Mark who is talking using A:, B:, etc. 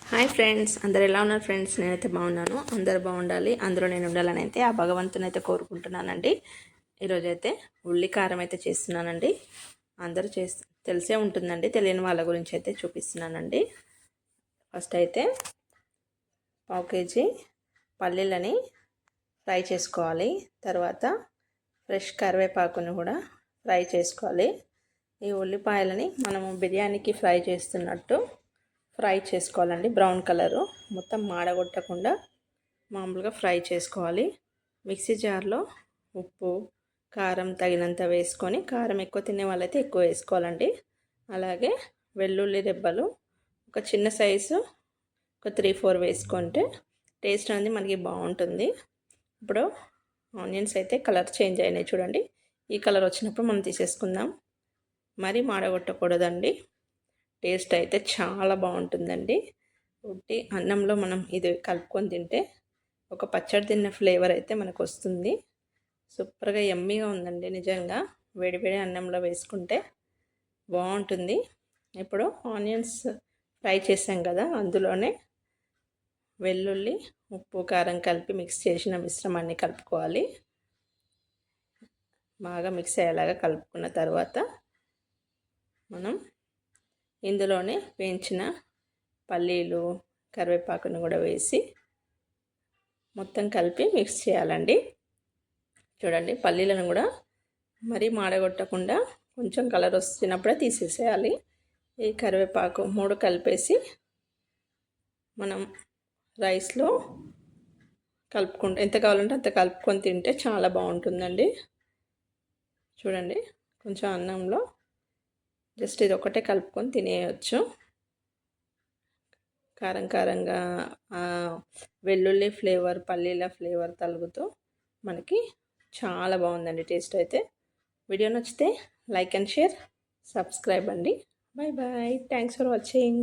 A: Hi friends, అందరు ఎలా ఉన్నారు ఫ్రెండ్స్? నేనైతే బాగున్నాను. అందరు బాగుండాలి, అందులో నేను ఉండాలని అయితే ఆ భగవంతుని అయితే కోరుకుంటున్నానండి. ఈరోజైతే ఉల్లి కారం అయితే చేస్తున్నానండి. అందరూ తెలిసే ఉంటుందండి, తెలియని వాళ్ళ గురించి అయితే చూపిస్తున్నానండి. ఫస్ట్ అయితే పావు కేజీ పల్లీలని ఫ్రై చేసుకోవాలి. తర్వాత ఫ్రెష్ కరివేపాకుని కూడా ఫ్రై చేసుకోవాలి. ఈ ఉల్లిపాయలని మనము బిర్యానీకి ఫ్రై చేస్తున్నట్టు ఫ్రై చేసుకోవాలండి. బ్రౌన్ కలరు మొత్తం మాడగొట్టకుండా మామూలుగా ఫ్రై చేసుకోవాలి. మిక్సీ జార్లో ఉప్పు కారం తగినంత వేసుకొని, కారం ఎక్కువ తినే వాళ్ళైతే ఎక్కువ వేసుకోవాలండి. అలాగే వెల్లుల్లి రెబ్బలు ఒక చిన్న సైజు ఒక 3-4 వేసుకుంటే టేస్ట్ అనేది మనకి బాగుంటుంది. ఇప్పుడు ఆనియన్స్ అయితే కలర్ చేంజ్ అయినాయి చూడండి. ఈ కలర్ వచ్చినప్పుడు మనం తీసేసుకుందాం. మరీ మాడగొట్టకూడదండి. టేస్ట్ అయితే చాలా బాగుంటుందండి. ఉట్టి అన్నంలో మనం ఇది కలుపుకొని తింటే ఒక పచ్చడి తిన్న ఫ్లేవర్ అయితే మనకు వస్తుంది. సూపర్గా యమ్మీగా ఉందండి. నిజంగా వేడివేడి అన్నంలో వేసుకుంటే బాగుంటుంది. ఇప్పుడు ఆనియన్స్ ఫ్రై చేసాం కదా, అందులోనే వెల్లుల్లి ఉప్పు కారం కలిపి మిక్స్ చేసిన మిశ్రమాన్ని కలుపుకోవాలి. బాగా మిక్స్ అయ్యేలాగా కలుపుకున్న తర్వాత మనం ఇందులోనే వేయించిన పల్లీలు కరివేపాకును కూడా వేసి మొత్తం కలిపి మిక్స్ చేయాలండి. చూడండి, పల్లీలను కూడా మరీ మాడగొట్టకుండా కొంచెం కలర్ వస్తున్నప్పుడే తీసేసేయాలి. ఈ కరివేపాకు 3 కలిపేసి మనం రైస్లో కలుపుకుంటే ఎంత కావాలంటే అంత కలుపుకొని తింటే చాలా బాగుంటుందండి. చూడండి, కొంచెం అన్నంలో జస్ట్ ఇది ఒకటే కలుపుకొని తినేయచ్చు. కారం కారంగా వెల్లుల్లి ఫ్లేవర్ పల్లీల ఫ్లేవర్ తగులుతూ మనకి చాలా బాగుందండి టేస్ట్ అయితే. వీడియో నచ్చితే లైక్ అండ్ షేర్, సబ్స్క్రైబ్ అండి. Bye bye, thanks for watching.